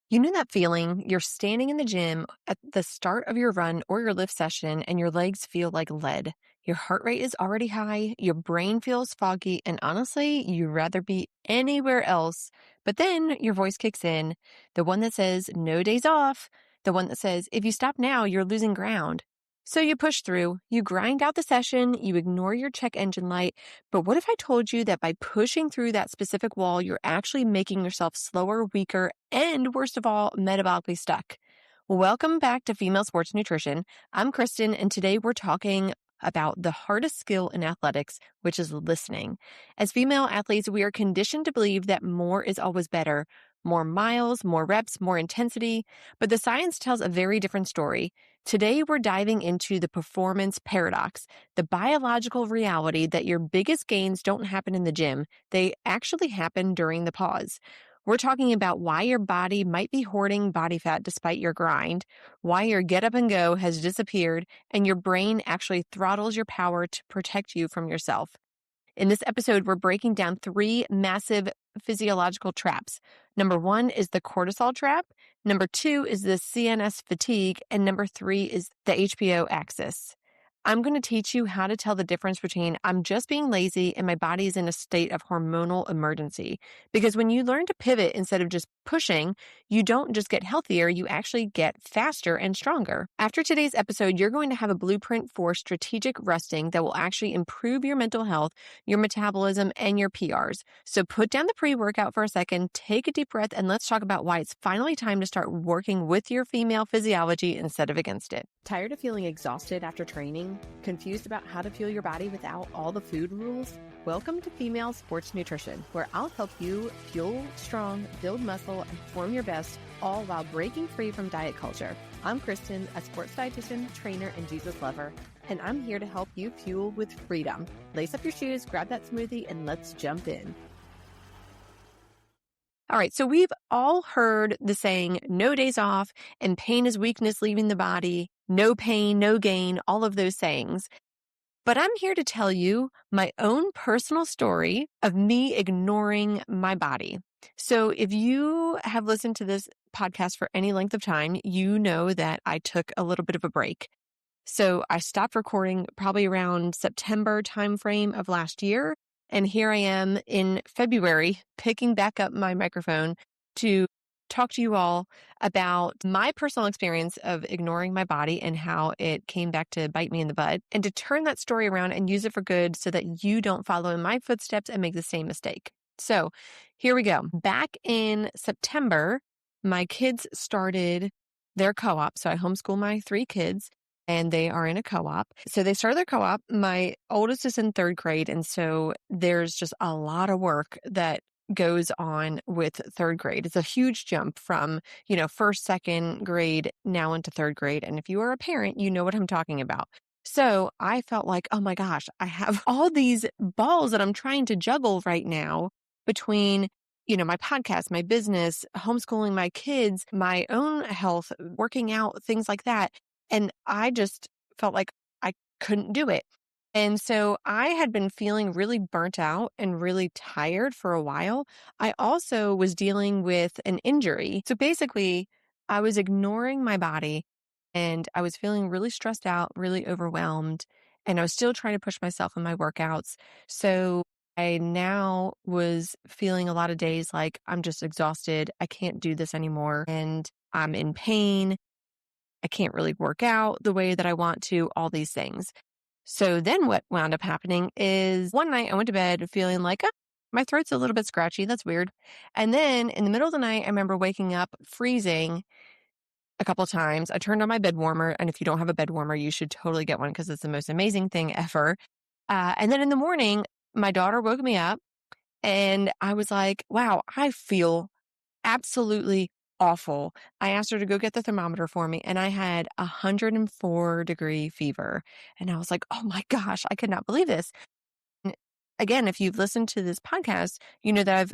You know that feeling? You're standing in the gym at the start of your run or your lift session, and your legs feel like lead. Your heart rate is already high, your brain feels foggy, and honestly, you'd rather be anywhere else. But then your voice kicks in, the one that says, no days off, the one that says, if you stop now, you're losing ground. So you push through, you grind out the session, you ignore your check engine light. But what if I told you that by pushing through that specific wall, you're actually making yourself slower, weaker, and worst of all, metabolically stuck? Welcome back to Female Sports Nutrition. I'm Kristen, and today we're talking about the hardest skill in athletics, which is listening. As female athletes, we are conditioned to believe that more is always better. More miles, more reps, more intensity. But the science tells a very different story. Today, we're diving into the performance paradox, the biological reality that your biggest gains don't happen in the gym. They actually happen during the pause. We're talking about why your body might be hoarding body fat despite your grind, why your get up and go has disappeared, and your brain actually throttles your power to protect you from yourself. In this episode, we're breaking down three massive physiological traps. Number one is the cortisol trap. Number two is the CNS fatigue. And number three is the HPO axis. I'm going to teach you how to tell the difference between I'm just being lazy and my body is in a state of hormonal emergency. Because when you learn to pivot instead of just pushing, you don't just get healthier, you actually get faster and stronger. After today's episode, you're going to have a blueprint for strategic resting that will actually improve your mental health, your metabolism, and your PRs. So put down the pre-workout for a second, take a deep breath, and let's talk about why it's finally time to start working with your female physiology instead of against it. Tired of feeling exhausted after training? Confused about how to fuel your body without all the food rules? Welcome to Female Sports Nutrition, where I'll help you fuel strong, build muscle, and perform your best, all while breaking free from diet culture. I'm Kristen, a sports dietitian, trainer, and Jesus lover, and I'm here to help you fuel with freedom. Lace up your shoes, grab that smoothie, and let's jump in. All right, so we've all heard the saying, no days off, and pain is weakness leaving the body, no pain, no gain, all of those sayings. But I'm here to tell you my own personal story of me ignoring my body. So if you have listened to this podcast for any length of time, you know that I took a little bit of a break. So I stopped recording probably around September timeframe of last year. And here I am in February, picking back up my microphone to talk to you all about my personal experience of ignoring my body and how it came back to bite me in the butt, and to turn that story around and use it for good so that you don't follow in my footsteps and make the same mistake. So here we go. Back in September, my kids started their co-op. So I homeschool my three kids, and they are in a co-op. So they started their co-op. My oldest is in third grade. And so there's just a lot of work that goes on with third grade. It's a huge jump from, first, second grade now into third grade. And if you are a parent, you know what I'm talking about. So I felt like, oh my gosh, I have all these balls that I'm trying to juggle right now between my podcast, my business, homeschooling my kids, my own health, working out, things like that. And I just felt like I couldn't do it. And so I had been feeling really burnt out and really tired for a while. I also was dealing with an injury. So basically, I was ignoring my body and I was feeling really stressed out, really overwhelmed, and I was still trying to push myself in my workouts. So I now was feeling a lot of days like I'm just exhausted. I can't do this anymore. And I'm in pain. I can't really work out the way that I want to, all these things. So then what wound up happening is one night I went to bed feeling like, my throat's a little bit scratchy. That's weird. And then in the middle of the night, I remember waking up freezing a couple of times. I turned on my bed warmer. And if you don't have a bed warmer, you should totally get one because it's the most amazing thing ever. And then in the morning, my daughter woke me up and I was like, wow, I feel absolutely awful. I asked her to go get the thermometer for me, and I had 104-degree fever. And I was like, oh my gosh, I could not believe this. And again, if you've listened to this podcast, you know that I've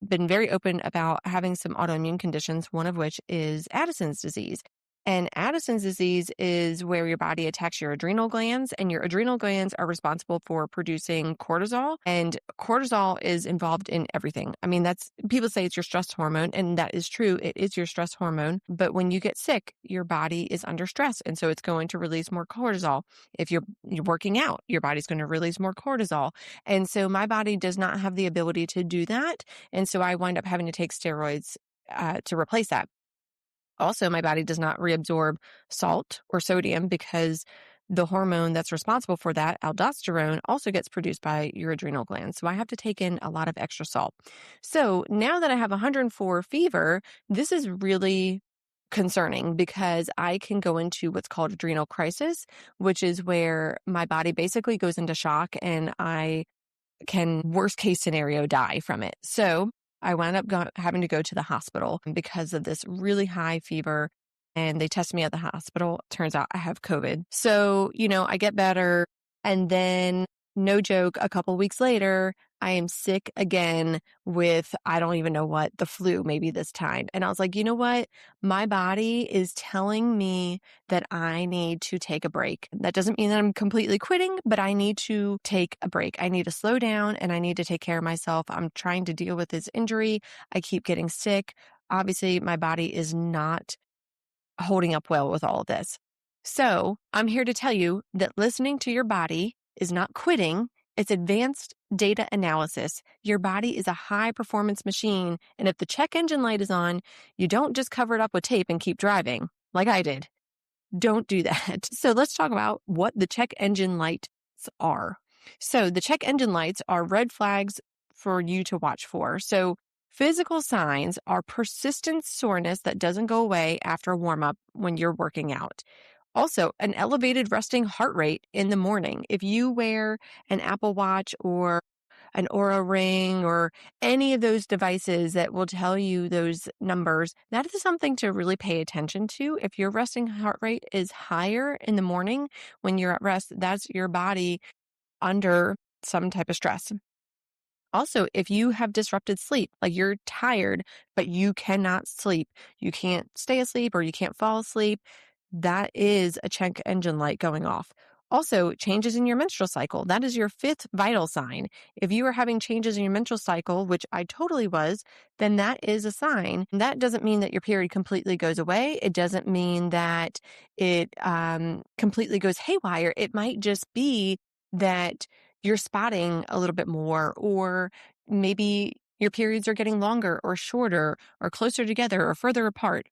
been very open about having some autoimmune conditions, one of which is Addison's disease. And Addison's disease is where your body attacks your adrenal glands, and your adrenal glands are responsible for producing cortisol. And cortisol is involved in everything. I mean, that's people say it's your stress hormone, and that is true. It is your stress hormone. But when you get sick, your body is under stress. And so it's going to release more cortisol. If you're working out, your body's going to release more cortisol. And so my body does not have the ability to do that. And so I wind up having to take steroids to replace that. Also, my body does not reabsorb salt or sodium because the hormone that's responsible for that, aldosterone, also gets produced by your adrenal glands. So I have to take in a lot of extra salt. So now that I have 104 fever, this is really concerning because I can go into what's called adrenal crisis, which is where my body basically goes into shock and I can, worst case scenario, die from it. So I wound up having to go to the hospital because of this really high fever. And they test me at the hospital. Turns out I have COVID. So, I get better. And then, no joke, a couple weeks later, I am sick again with, I don't even know what, the flu maybe this time. And I was like, you know what? My body is telling me that I need to take a break. That doesn't mean that I'm completely quitting, but I need to take a break. I need to slow down and I need to take care of myself. I'm trying to deal with this injury. I keep getting sick. Obviously, my body is not holding up well with all of this. So I'm here to tell you that listening to your body is not quitting. It's advanced data analysis. Your body is a high performance machine. And if the check engine light is on, you don't just cover it up with tape and keep driving like I did. Don't do that. So let's talk about what the check engine lights are. So the check engine lights are red flags for you to watch for. So physical signs are persistent soreness that doesn't go away after a warm up when you're working out. Also, an elevated resting heart rate in the morning. If you wear an Apple Watch or an Aura Ring or any of those devices that will tell you those numbers, that is something to really pay attention to. If your resting heart rate is higher in the morning when you're at rest, that's your body under some type of stress. Also, if you have disrupted sleep, like you're tired, but you cannot sleep, you can't stay asleep or you can't fall asleep, that is a check engine light going off. Also, changes in your menstrual cycle. That is your fifth vital sign. If you are having changes in your menstrual cycle, which I totally was, then that is a sign. That doesn't mean that your period completely goes away. It doesn't mean that it completely goes haywire. It might just be that you're spotting a little bit more, or maybe your periods are getting longer or shorter or closer together or further apart.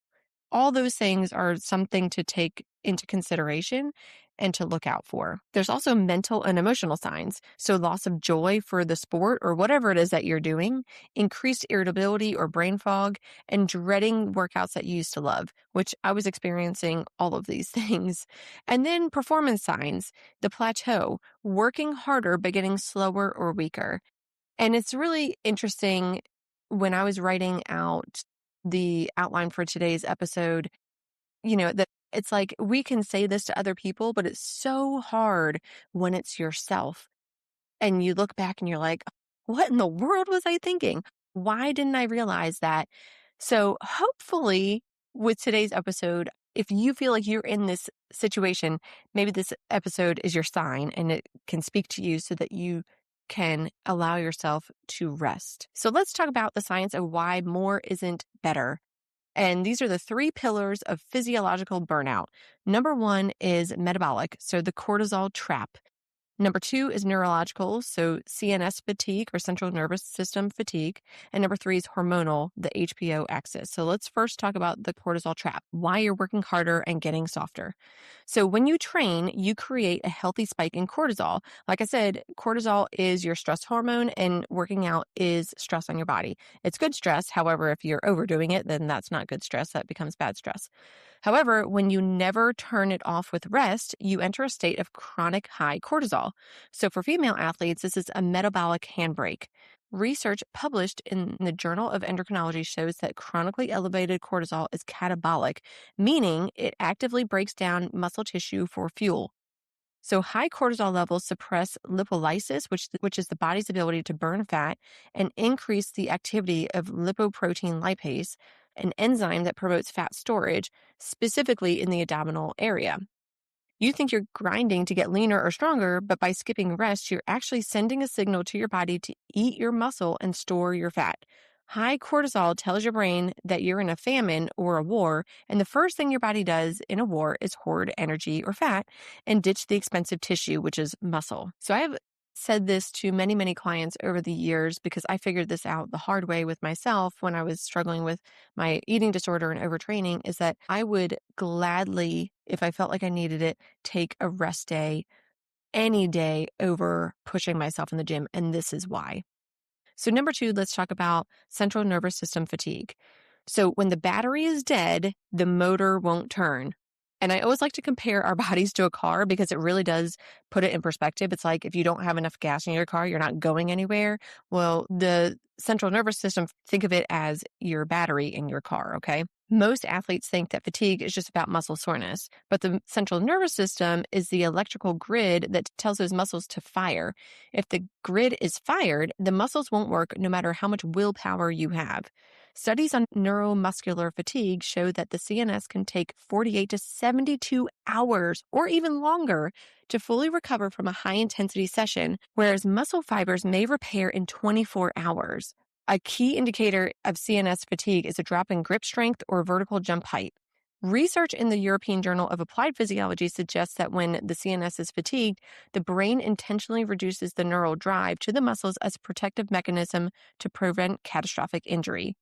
All those things are something to take into consideration and to look out for. There's also mental and emotional signs. So loss of joy for the sport or whatever it is that you're doing, increased irritability or brain fog, and dreading workouts that you used to love, which I was experiencing all of these things. And then performance signs, the plateau, working harder but getting slower or weaker. And it's really interesting when I was writing out the outline for today's episode, that it's like we can say this to other people, but it's so hard when it's yourself. And you look back and you're like, what in the world was I thinking? Why didn't I realize that? So hopefully with today's episode, if you feel like you're in this situation, maybe this episode is your sign and it can speak to you so that you can allow yourself to rest. So let's talk about the science of why more isn't better. And these are the three pillars of physiological burnout. Number one is metabolic, so the cortisol trap. Number two is neurological, so CNS fatigue or central nervous system fatigue. And number three is hormonal, the HPO axis. So let's first talk about the cortisol trap, why you're working harder and getting softer. So when you train, you create a healthy spike in cortisol. Like I said, cortisol is your stress hormone and working out is stress on your body. It's good stress. However, if you're overdoing it, then that's not good stress. That becomes bad stress. However, when you never turn it off with rest, you enter a state of chronic high cortisol. So for female athletes, this is a metabolic handbrake. Research published in the Journal of Endocrinology shows that chronically elevated cortisol is catabolic, meaning it actively breaks down muscle tissue for fuel. So high cortisol levels suppress lipolysis, which is the body's ability to burn fat, and increase the activity of lipoprotein lipase, an enzyme that promotes fat storage, specifically in the abdominal area. You think you're grinding to get leaner or stronger, but by skipping rest, you're actually sending a signal to your body to eat your muscle and store your fat. High cortisol tells your brain that you're in a famine or a war, and the first thing your body does in a war is hoard energy or fat and ditch the expensive tissue, which is muscle. So I've said this to many, many clients over the years because I figured this out the hard way with myself when I was struggling with my eating disorder and overtraining, is that I would gladly, if I felt like I needed it, take a rest day any day over pushing myself in the gym. And this is why. So, number 2, let's talk about central nervous system fatigue. So, when the battery is dead, the motor won't turn. And I always like to compare our bodies to a car because it really does put it in perspective. It's like if you don't have enough gas in your car, you're not going anywhere. Well, the central nervous system, think of it as your battery in your car, okay? Most athletes think that fatigue is just about muscle soreness, but the central nervous system is the electrical grid that tells those muscles to fire. If the grid is fired, the muscles won't work no matter how much willpower you have. Studies on neuromuscular fatigue show that the CNS can take 48 to 72 hours or even longer to fully recover from a high-intensity session, whereas muscle fibers may repair in 24 hours. A key indicator of CNS fatigue is a drop in grip strength or vertical jump height. Research in the European Journal of Applied Physiology suggests that when the CNS is fatigued, the brain intentionally reduces the neural drive to the muscles as a protective mechanism to prevent catastrophic injury.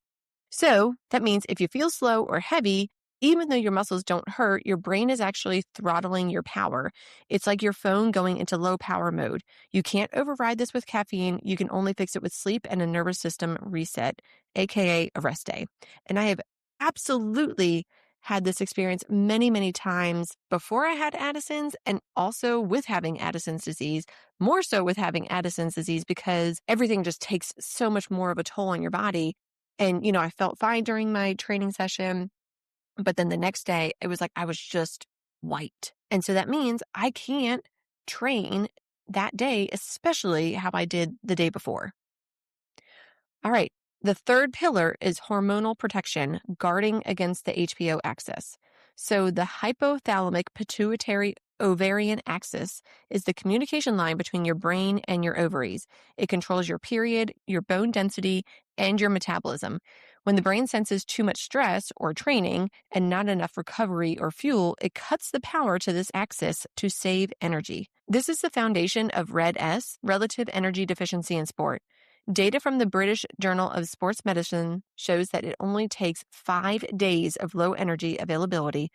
So that means if you feel slow or heavy, even though your muscles don't hurt, your brain is actually throttling your power. It's like your phone going into low power mode. You can't override this with caffeine. You can only fix it with sleep and a nervous system reset, aka a rest day. And I have absolutely had this experience many, many times before I had Addison's and also with having Addison's disease, more so with having Addison's disease because everything just takes so much more of a toll on your body. And, I felt fine during my training session, but then the next day it was like I was just white. And so that means I can't train that day, especially how I did the day before. All right. The third pillar is hormonal protection, guarding against the HPO axis. So the hypothalamic pituitary ovarian axis is the communication line between your brain and your ovaries. It controls your period, your bone density, and your metabolism. When the brain senses too much stress or training and not enough recovery or fuel, it cuts the power to this axis to save energy. This is the foundation of RED-S, relative energy deficiency in sport. Data from the British Journal of Sports Medicine shows that it only takes 5 days of low energy availability,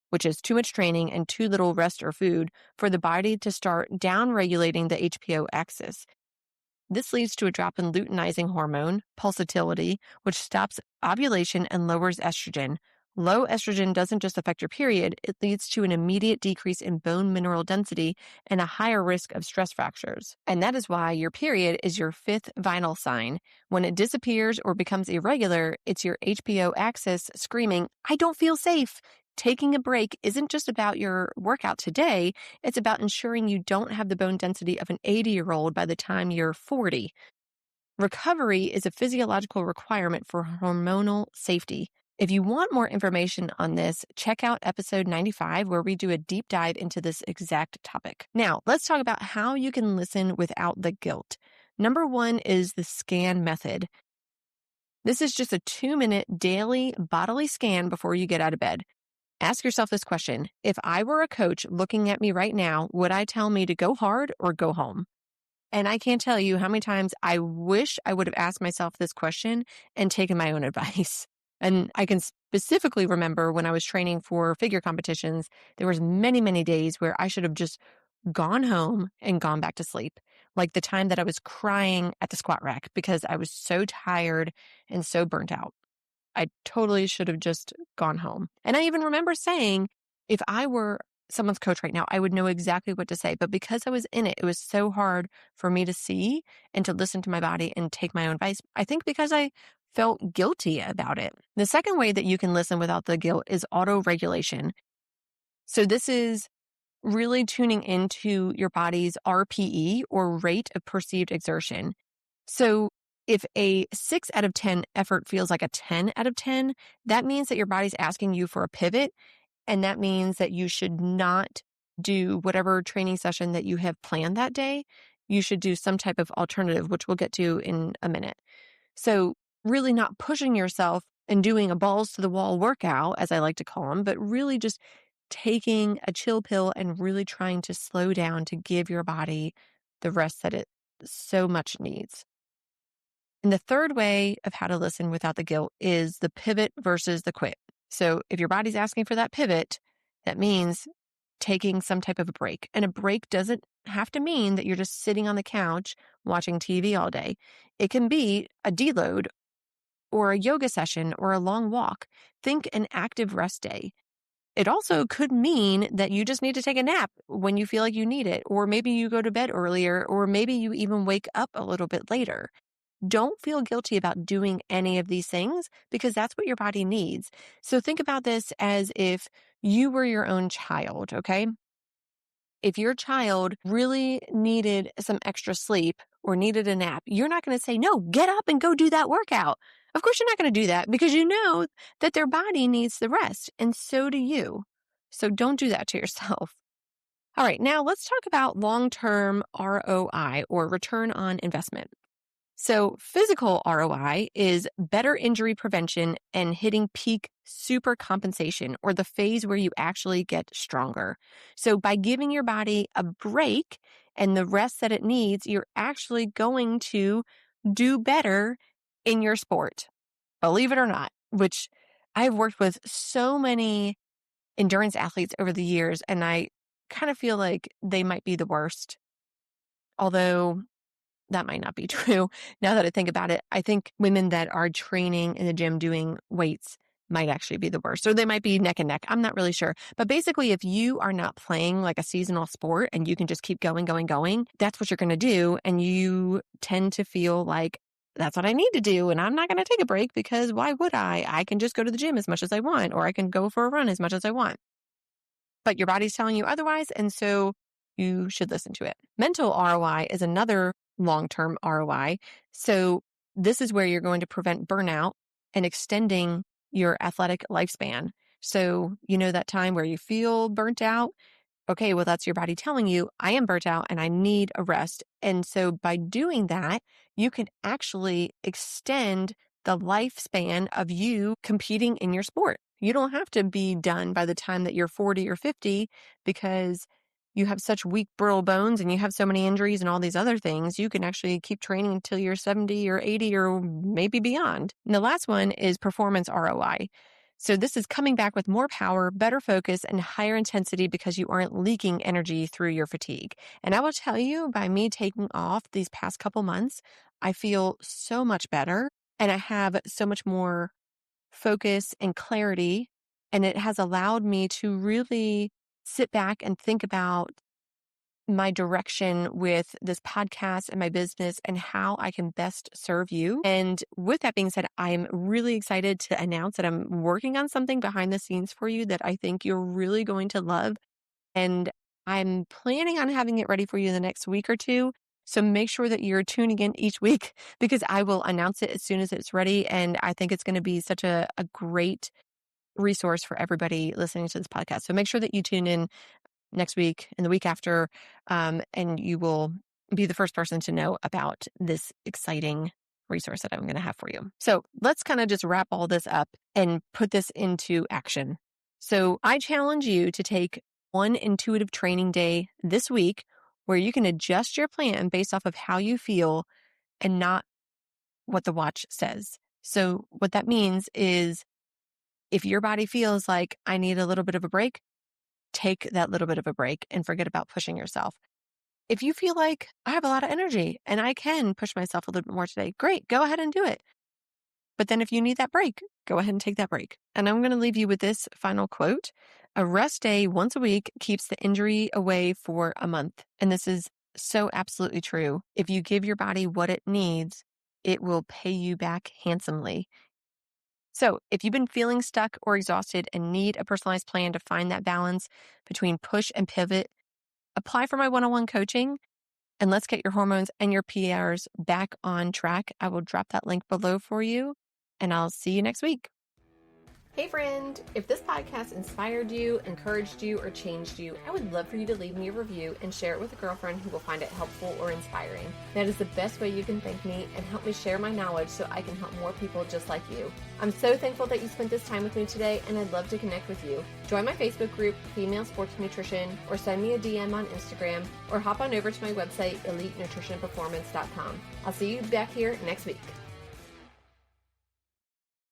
which is too much training and too little rest or food, for the body to start downregulating the HPO axis. This leads to a drop in luteinizing hormone, pulsatility, which stops ovulation and lowers estrogen. Low estrogen doesn't just affect your period, it leads to an immediate decrease in bone mineral density and a higher risk of stress fractures. And that is why your period is your 5th vital sign. When it disappears or becomes irregular, it's your HPO axis screaming, "I don't feel safe." Taking a break isn't just about your workout today, it's about ensuring you don't have the bone density of an 80-year-old by the time you're 40. Recovery is a physiological requirement for hormonal safety. If you want more information on this, check out episode 95, where we do a deep dive into this exact topic. Now, let's talk about how you can listen without the guilt. Number 1 is the scan method. This is just a 2-minute daily bodily scan before you get out of bed. Ask yourself this question: if I were a coach looking at me right now, would I tell me to go hard or go home? And I can't tell you how many times I wish I would have asked myself this question and taken my own advice. And I can specifically remember when I was training for figure competitions, there was many, many days where I should have just gone home and gone back to sleep. Like the time that I was crying at the squat rack because I was so tired and so burnt out. I totally should have just gone home. And I even remember saying, if I were someone's coach right now, I would know exactly what to say. But because I was in it, it was so hard for me to see and to listen to my body and take my own advice. I think because I felt guilty about it. The second way that you can listen without the guilt is auto-regulation. So this is really tuning into your body's RPE, or rate of perceived exertion. So If a 6 out of 10 effort feels like a 10 out of 10, that means that your body's asking you for a pivot. And that means that you should not do whatever training session that you have planned that day. You should do some type of alternative, which we'll get to in a minute. So really not pushing yourself and doing a balls to the wall workout, as I like to call them, but really just taking a chill pill and really trying to slow down to give your body the rest that it so much needs. And the third way of how to listen without the guilt is the pivot versus the quit. So if your body's asking for that pivot, that means taking some type of a break. And a break doesn't have to mean that you're just sitting on the couch watching TV all day. It can be a deload or a yoga session or a long walk. Think an active rest day. It also could mean that you just need to take a nap when you feel like you need it, or maybe you go to bed earlier, or maybe you even wake up a little bit later. Don't feel guilty about doing any of these things because that's what your body needs. So think about this as if you were your own child, okay? If your child really needed some extra sleep or needed a nap, you're not going to say, no, get up and go do that workout. Of course, you're not going to do that because you know that their body needs the rest, and so do you. So don't do that to yourself. All right, now let's talk about long-term ROI or return on investment. So physical ROI is better injury prevention and hitting peak super compensation, or the phase where you actually get stronger. So by giving your body a break and the rest that it needs, you're actually going to do better in your sport. Believe it or not, which I've worked with so many endurance athletes over the years, and I kind of feel like they might be the worst. Although that might not be true. Now that I think about it, I think women that are training in the gym doing weights might actually be the worst. Or they might be neck and neck. I'm not really sure. But basically, if you are not playing like a seasonal sport and you can just keep going, that's what you're going to do. And you tend to feel like that's what I need to do. And I'm not going to take a break because why would I? I can just go to the gym as much as I want, or I can go for a run as much as I want. But your body's telling you otherwise. And so you should listen to it. Mental ROI is another long-term ROI. So this is where you're going to prevent burnout and extending your athletic lifespan. So you know that time where you feel burnt out. Okay, well, that's your body telling you, I am burnt out and I need a rest. And so by doing that, you can actually extend the lifespan of you competing in your sport. You don't have to be done by the time that you're 40 or 50 because you have such weak, brittle bones and you have so many injuries and all these other things. You can actually keep training until you're 70 or 80 or maybe beyond. And the last one is performance ROI. So this is coming back with more power, better focus, and higher intensity because you aren't leaking energy through your fatigue. And I will tell you, by me taking off these past couple months, I feel so much better and I have so much more focus and clarity. And it has allowed me to really sit back and think about my direction with this podcast and my business and how I can best serve you. And with that being said, I'm really excited to announce that I'm working on something behind the scenes for you that I think you're really going to love. And I'm planning on having it ready for you in the next week or two. So make sure that you're tuning in each week because I will announce it as soon as it's ready. And I think it's going to be such a great resource for everybody listening to this podcast. So make sure that you tune in next week and the week after, and you will be the first person to know about this exciting resource that I'm going to have for you. So let's kind of just wrap all this up and put this into action. So I challenge you to take one intuitive training day this week where you can adjust your plan based off of how you feel and not what the watch says. So what that means is if your body feels like I need a little bit of a break, take that little bit of a break and forget about pushing yourself. If you feel like I have a lot of energy and I can push myself a little bit more today, great, go ahead and do it. But then if you need that break, go ahead and take that break. And I'm going to leave you with this final quote. A rest day once a week keeps the injury away for a month. And this is so absolutely true. If you give your body what it needs, it will pay you back handsomely. So if you've been feeling stuck or exhausted and need a personalized plan to find that balance between push and pivot, apply for my one-on-one coaching. and let's get your hormones and your PRs back on track. I will drop that link below for you, and I'll see you next week. Hey friend, if this podcast inspired you, encouraged you, or changed you, I would love for you to leave me a review and share it with a girlfriend who will find it helpful or inspiring. That is the best way you can thank me and help me share my knowledge so I can help more people just like you. I'm so thankful that you spent this time with me today, and I'd love to connect with you. Join my Facebook group, Female Sports Nutrition, or send me a DM on Instagram, or hop on over to my website, elitenutritionperformance.com. I'll see you back here next week.